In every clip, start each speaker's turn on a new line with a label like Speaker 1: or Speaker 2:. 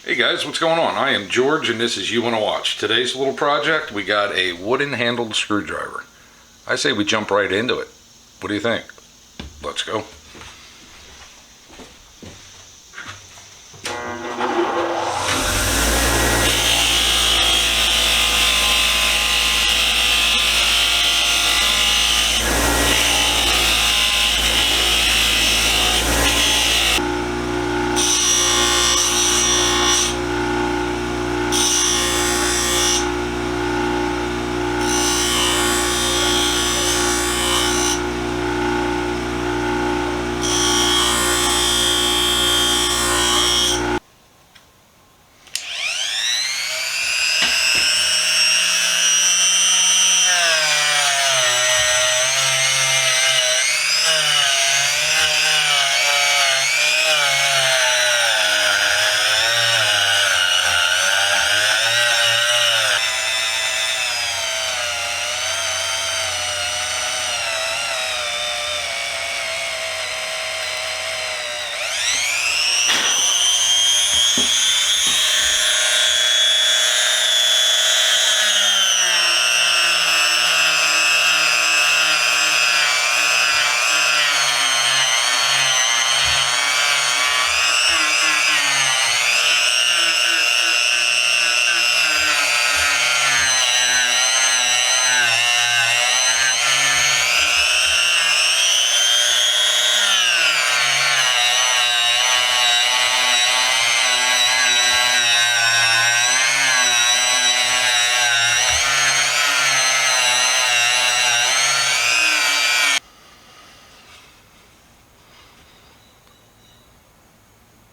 Speaker 1: Hey guys, what's going on? I am George and this is You Wanna Watch. Today's little project, we got a wooden handled screwdriver. I say we jump right into it. What do you think? Let's go.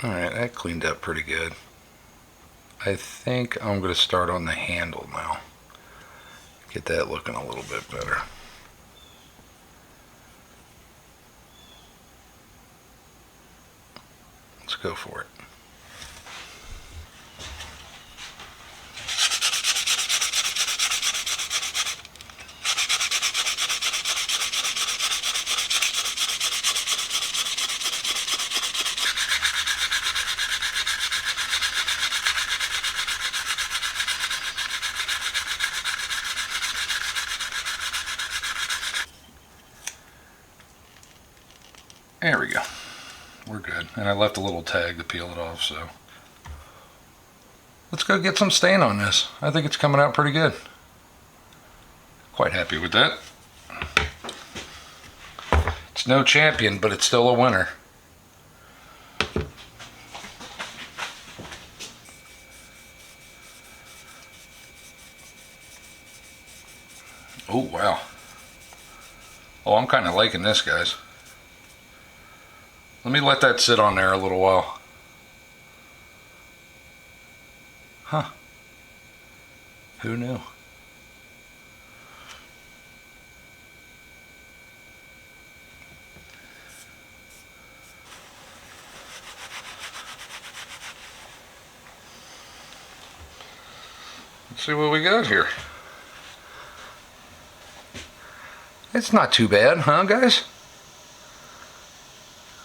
Speaker 1: Alright, that cleaned up pretty good. I think I'm going to start on the handle now. Get that looking a little bit better. Let's go for it. There we go. We're good. And I left a little tag to peel it off, so let's go get some stain on this. I think it's coming out pretty good. Quite happy with that. It's no champion, but it's still a winner. Oh, wow. Oh, I'm kind of liking this, guys. Let me let that sit on there a little while. Huh. Who knew? Let's see what we got here. It's not too bad, huh, guys?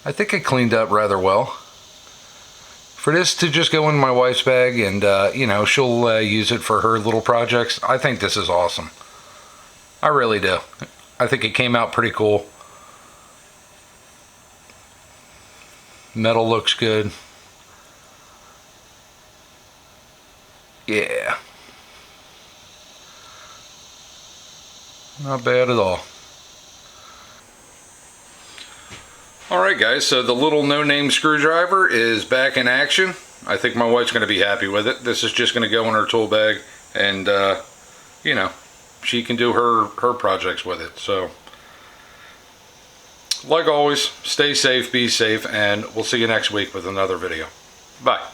Speaker 1: I think it cleaned up rather well. For this to just go in my wife's bag and, you know, she'll use it for her little projects, I think this is awesome. I really do. I think it came out pretty cool. Metal looks good. Yeah. Not bad at all. Alright guys, so the little no-name screwdriver is back in action. I think my wife's going to be happy with it. This is just going to go in her tool bag and, you know, she can do her projects with it. So, like always, stay safe, be safe, and we'll see you next week with another video. Bye.